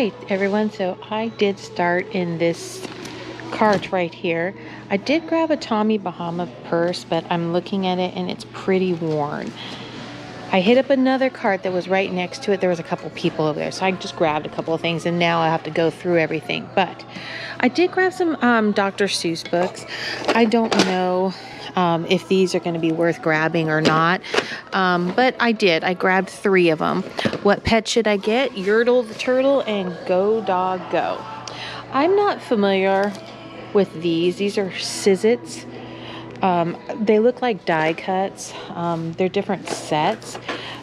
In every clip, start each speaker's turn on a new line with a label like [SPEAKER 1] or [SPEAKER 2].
[SPEAKER 1] Alright everyone, so I did start in this cart right here. I did grab a Tommy Bahama purse, but I'm looking at it and it's pretty worn. I hit up another cart that was right next to it. There was a couple people over there, so I just grabbed a couple of things and now I have to go through everything. But I did grab some Dr. Seuss books. I don't know if these are going to be worth grabbing or not, but I did. I grabbed 3 of them. What pet should I get? Yertle the turtle and Go Dog Go. I'm not familiar with these. These are Sizzits. They look like die cuts. They're different sets.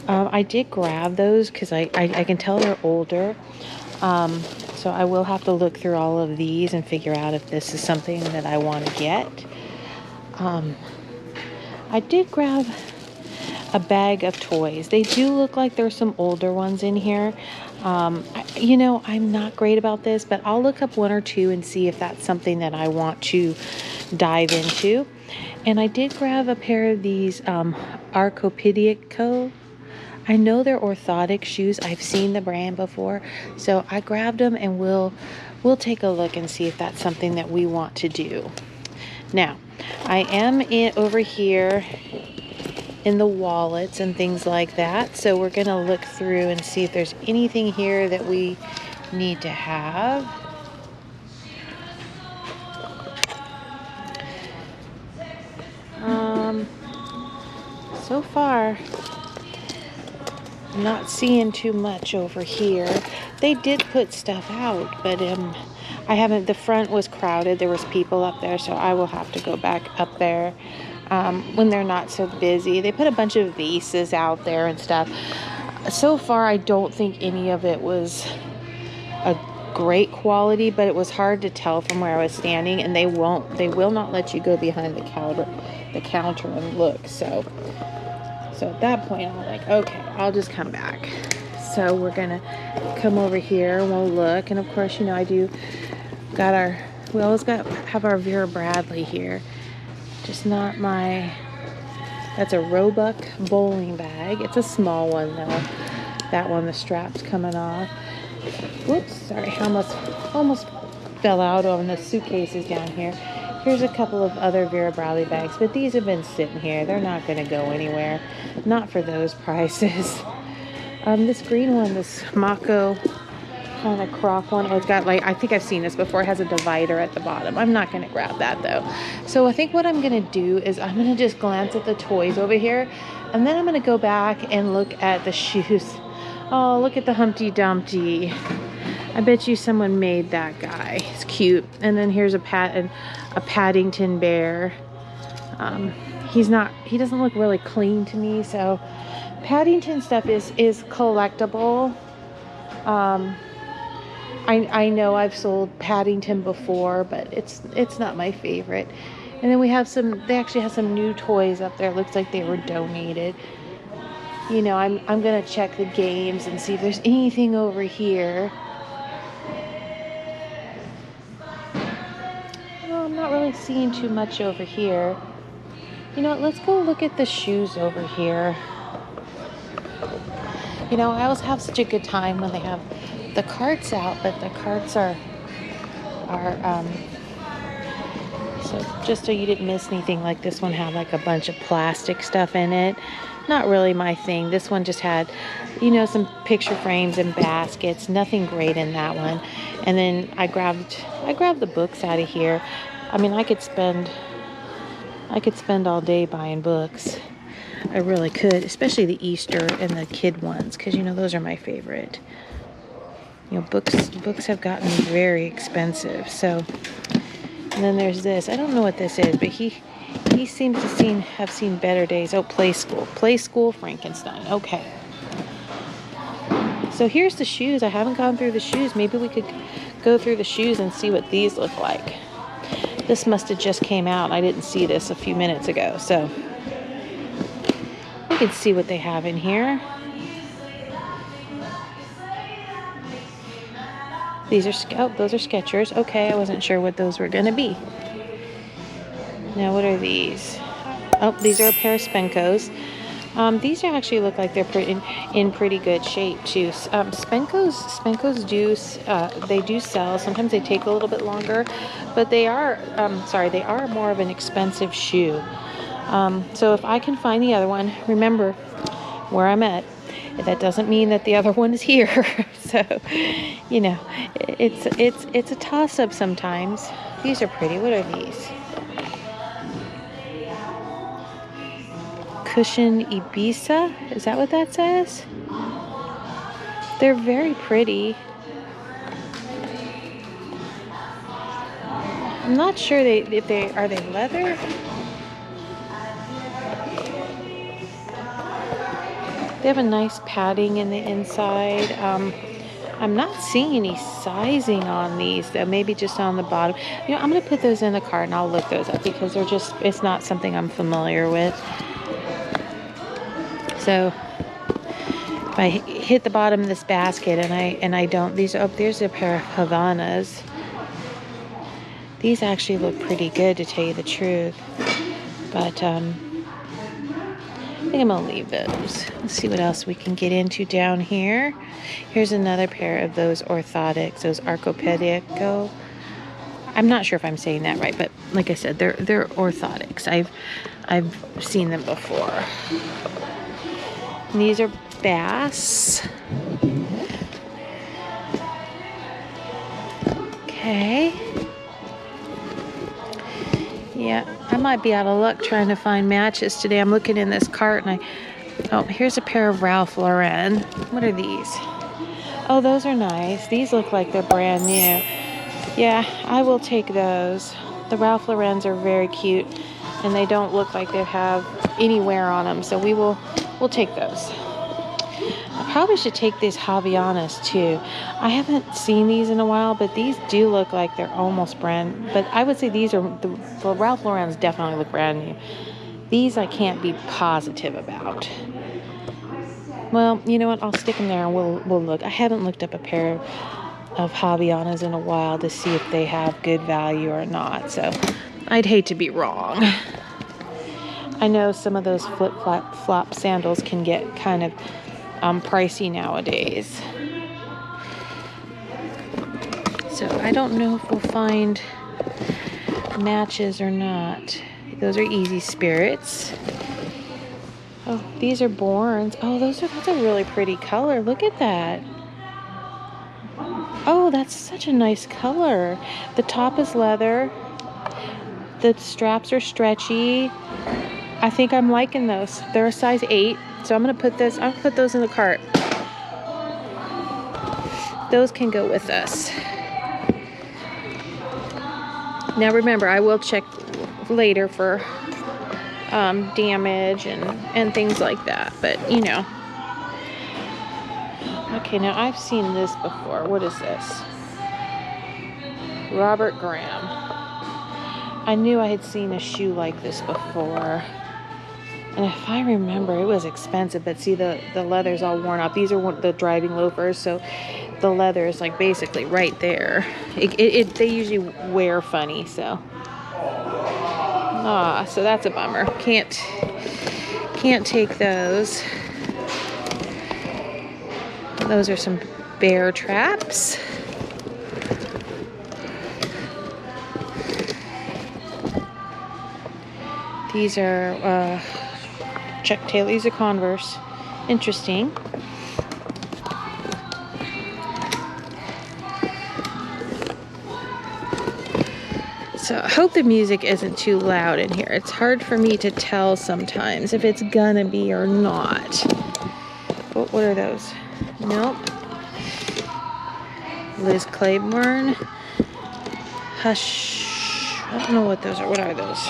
[SPEAKER 1] I did grab those because I can tell they're older. So I will have to look through all of these and figure out if this is something that I want to get. I did grab a bag of toys. They do look like there's some older ones in here. You know, I'm not great about this, but I'll look up 1 or 2 and see if that's something that I want to dive into. And I did grab a pair of these Arcopedico. I know they're orthotic shoes. I've seen the brand before, so I grabbed them, and we'll take a look and see if that's something that we want to do. Now, I am over here in the wallets and things like that, so we're gonna look through and see if there's anything here that we need to have. So far I'm not seeing too much over here. They did put stuff out, but I haven't. The front was crowded. There was people up there, so I will have to go back up there when they're not so busy. They put a bunch of vases out there and stuff. So far, I don't think any of it was a great quality, but it was hard to tell from where I was standing, and they will not let you go behind the counter and look. So at that point, I'm like, okay, I'll just come back. So we're gonna come over here and we'll look. And of course, you know, we always have our Vera Bradley here. Just not that's a Roebuck bowling bag. It's a small one though. That one, the strap's coming off. Whoops, sorry, almost fell out on the suitcases down here. Here's a couple of other Vera Bradley bags, but these have been sitting here. They're not going to go anywhere. Not for those prices. This green one, this Mako kind of crop one. Oh, it's got like, I think I've seen this before. It has a divider at the bottom. I'm not going to grab that though. So I think what I'm going to do is I'm going to just glance at the toys over here, and then I'm going to go back and look at the shoes. Oh, look at the Humpty Dumpty. I bet you someone made that guy. It's cute. And then here's a Paddington bear. He doesn't look really clean to me, so Paddington stuff is collectible. I know I've sold Paddington before, but it's not my favorite. And then they actually have some new toys up there. It looks like they were donated. You know, I'm gonna check the games and see if there's anything over here. No, I'm not really seeing too much over here. You know, let's go look at the shoes over here. You know, I always have such a good time when they have the carts out, but the carts are so just so you didn't miss anything, like this one had like a bunch of plastic stuff in it. Not really my thing. This one just had, you know, some picture frames and baskets. Nothing great in that one. And then I grabbed the books out of here. I mean, I could spend all day buying books. I really could, especially the Easter and the kid ones, because you know those are my favorite. You know, books have gotten very expensive. So, and then there's this. I don't know what this is, but he seems to have seen better days. Oh, Play School Frankenstein. Okay. So here's the shoes. I haven't gone through the shoes. Maybe we could go through the shoes and see what these look like. This must have just came out. I didn't see this a few minutes ago. So we can see what they have in here. Those are Skechers. Okay, I wasn't sure what those were going to be. Now, what are these? Oh, these are a pair of Spencos. These are actually look like they're in pretty good shape too. Spenkos they do sell. Sometimes they take a little bit longer, but they are they are more of an expensive shoe. So if I can find the other one, remember where I'm at. That doesn't mean that the other one is here. So, you know, it's a toss-up sometimes. These are pretty. What are these? Cushion Ibiza? Is that what that says? They're very pretty. I'm not sure if they are they leather? They have a nice padding in the inside. I'm not seeing any sizing on these though, maybe just on the bottom. You know, I'm gonna put those in the cart and I'll look those up because it's not something I'm familiar with. So if I hit the bottom of this basket and I don't, there's a pair of Havanas. These actually look pretty good to tell you the truth. But I think I'm gonna leave those. Let's see what else we can get into down here. Here's another pair of those orthotics, those Arcopedico. I'm not sure if I'm saying that right, but like I said, they're orthotics. I've seen them before. And these are Bass. Okay. Yeah, I might be out of luck trying to find matches today. I'm looking in this cart and oh, here's a pair of Ralph Lauren. What are these? Oh, those are nice. These look like they're brand new. Yeah, I will take those. The Ralph Laurens are very cute and they don't look like they have any wear on them. So we'll take those. I probably should take these Havaianas too. I haven't seen these in a while, but these do look like they're almost brand. But I would say these are the Ralph Lauren's definitely look brand new. These I can't be positive about. Well, you know what? I'll stick them there and we'll look. I haven't looked up a pair of Havaianas in a while to see if they have good value or not. So I'd hate to be wrong. I know some of those flip-flop sandals can get kind of pricey nowadays. So I don't know if we'll find matches or not. Those are Easy Spirits. Oh, these are Borns. Oh, that's a really pretty color. Look at that. Oh, that's such a nice color. The top is leather. The straps are stretchy. I think I'm liking those. They're a size 8. So I'm gonna put those in the cart. Those can go with us. Now remember, I will check later for damage and things like that, but you know. Okay, now I've seen this before. What is this? Robert Graham. I knew I had seen a shoe like this before. And if I remember, it was expensive, but see the leather's all worn off. These are the driving loafers, so the leather is like basically right there. They usually wear funny, so. So that's a bummer. Can't take those. Those are some bear traps. These are Chuck Taylor. These are Converse. Interesting. So I hope the music isn't too loud in here. It's hard for me to tell sometimes if it's gonna be or not. What are those? Nope. Liz Claiborne. Hush. I don't know what those are. What are those?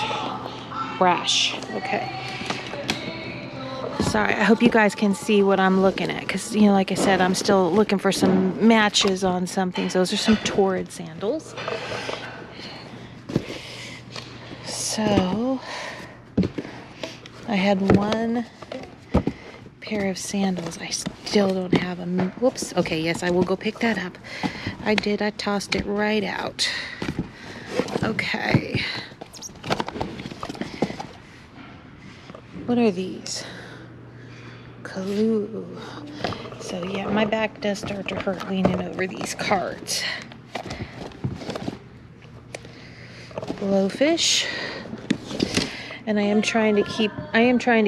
[SPEAKER 1] Rash. Okay. Sorry, I hope you guys can see what I'm looking at because, you know, like I said, I'm still looking for some matches on some things. Those are some Torrid sandals. So, I had one pair of sandals. I still don't have them. Whoops. Okay, yes, I will go pick that up. I did. I tossed it right out. Okay. What are these? glue. So yeah, my back does start to hurt leaning over these cards. Blowfish. And I am trying to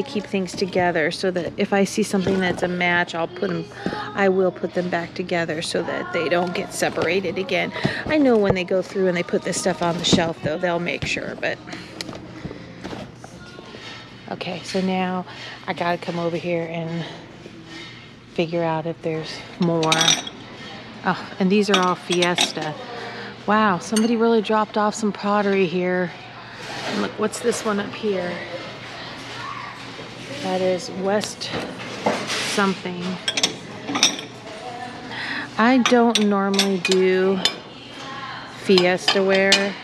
[SPEAKER 1] keep things together so that if I see something that's a match, I will put them back together so that they don't get separated again. I know when they go through and they put this stuff on the shelf though, they'll make sure, but okay, so now I gotta come over here and figure out if there's more. Oh, and these are all Fiesta. Wow, somebody really dropped off some pottery here. And look, what's this one up here? That is West something. I don't normally do Fiesta ware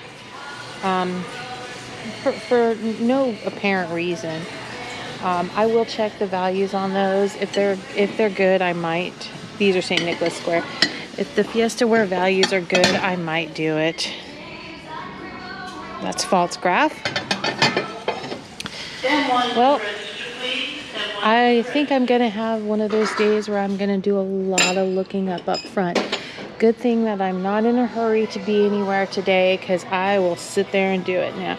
[SPEAKER 1] for no apparent reason. I will check the values on those. If they're good, I might. These are St. Nicholas Square. If the Fiesta ware values are good, I might do it. That's false graph. Well, I think I'm going to have one of those days where I'm going to do a lot of looking up front. Good thing that I'm not in a hurry to be anywhere today because I will sit there and do it now.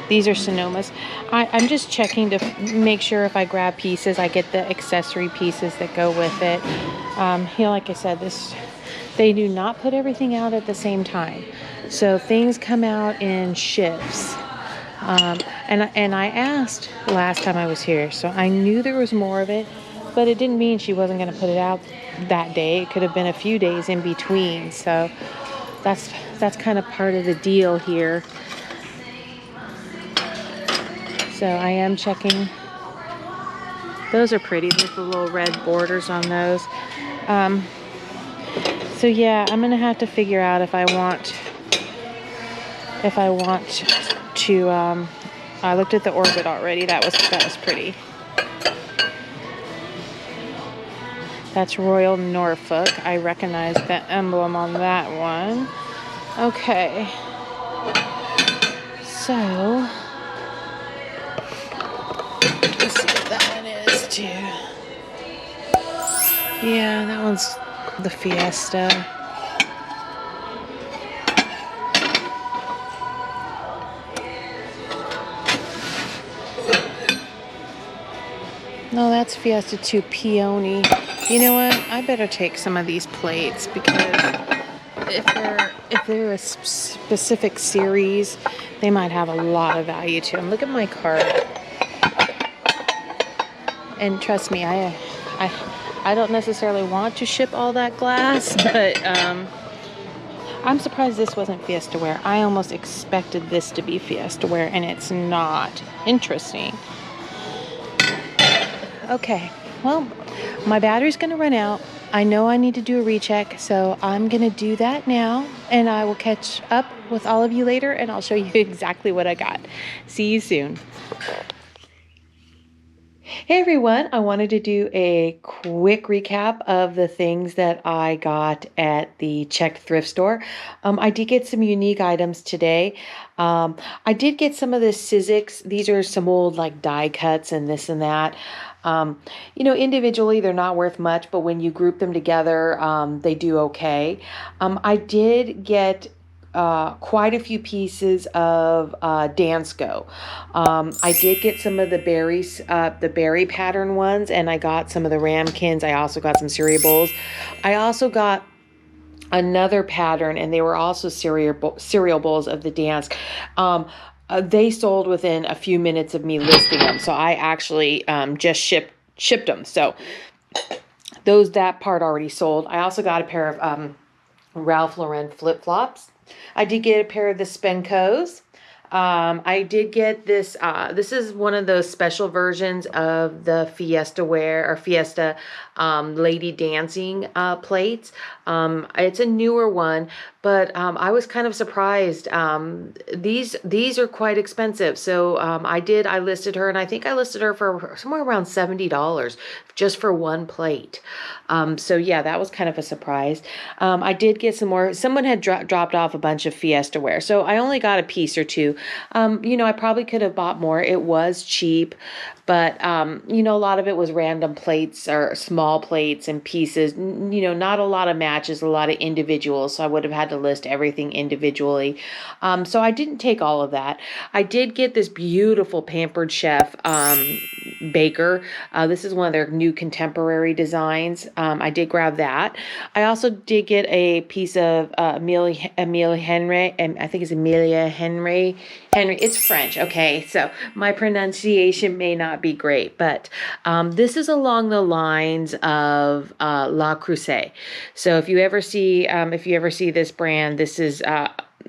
[SPEAKER 1] These are Sonomas. I'm just checking to make sure if I grab pieces, I get the accessory pieces that go with it. Like I said, they do not put everything out at the same time. So things come out in shifts. And I asked last time I was here, so I knew there was more of it, but it didn't mean she wasn't going to put it out that day. It could have been a few days in between. So that's kind of part of the deal here. So I am checking. Those are pretty. There's the little red borders on those. So yeah, I'm gonna have to figure out if I want to. I looked at the orbit already. That was pretty. That's Royal Norfolk. I recognize the emblem on that one. Okay. So. Let's see what that one is too. Yeah, that one's the Fiesta. No, that's Fiesta 2 Peony. You know what? I better take some of these plates because if they're a specific series, they might have a lot of value to them. Look at my card. And trust me, I don't necessarily want to ship all that glass, but I'm surprised this wasn't Fiesta ware. I almost expected this to be Fiesta ware, and it's not. Interesting. Okay, well, my battery's going to run out. I know I need to do a recheck, so I'm going to do that now, and I will catch up with all of you later, and I'll show you exactly what I got. See you soon. Hey everyone, I wanted to do a quick recap of the things that I got at the Czech thrift store. I did get some unique items today. I did get some of the Sizzix. These are some old like die cuts and this and that. Individually they're not worth much, but when you group them together, they do okay. I did get quite a few pieces of Dansko. I did get some of the berry pattern ones, and I got some of the ramekins. I also got some cereal bowls. I also got another pattern, and they were also cereal bowls of the Dansk. They sold within a few minutes of me listing them, so I actually just shipped them. So that part already sold. I also got a pair of Ralph Lauren flip-flops. I did get a pair of the Spencos. I did get this. This is one of those special versions of the Fiesta Lady Dancing plates. It's a newer one, but I was kind of surprised. These are quite expensive. So I listed her, and I think I listed her for somewhere around $70 just for one plate. So yeah, that was kind of a surprise. I did get some more. Someone had dropped off a bunch of Fiesta ware, so I only got a piece or two. I probably could have bought more. It was cheap, but a lot of it was random plates or small plates and pieces. Not a lot of matches, a lot of individuals. So I would have had to list everything individually. So I didn't take all of that. I did get this beautiful Pampered Chef baker. This is one of their new contemporary designs. I did grab that. I also did get a piece of Amelia Henry, and I think it's Amelia Henry. It's French. Okay, so my pronunciation may not be great, but this is along the lines of La Creuset. So if you ever see this brand, this is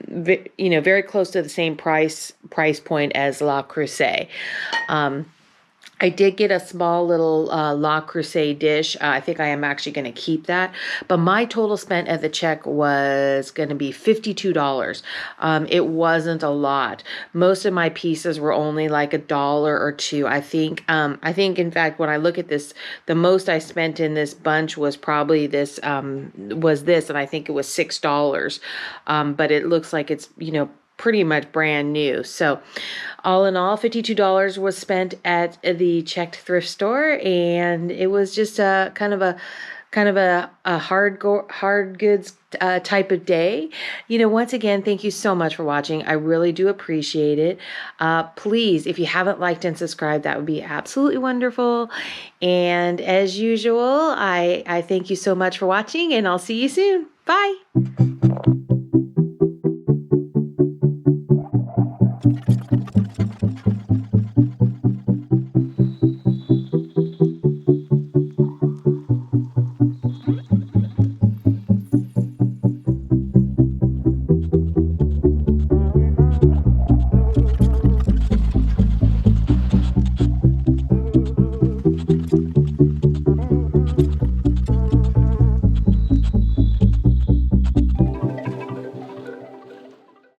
[SPEAKER 1] very close to the same price point as La Creuset. I did get a small little La Creuset dish. I think I am actually going to keep that. But my total spent at the check was going to be $52. It wasn't a lot. Most of my pieces were only like $1 or $2. I think in fact, when I look at this, the most I spent in this bunch was probably this, and I think it was $6. But it looks like it's, pretty much brand new. So all in all, $52 was spent at the checked thrift store, and it was just a kind of a hard goods type of day. Once again, thank you so much for watching. I really do appreciate it. Please, if you haven't liked and subscribed, that would be absolutely wonderful. And as usual, I thank you so much for watching, and I'll see you soon. Bye.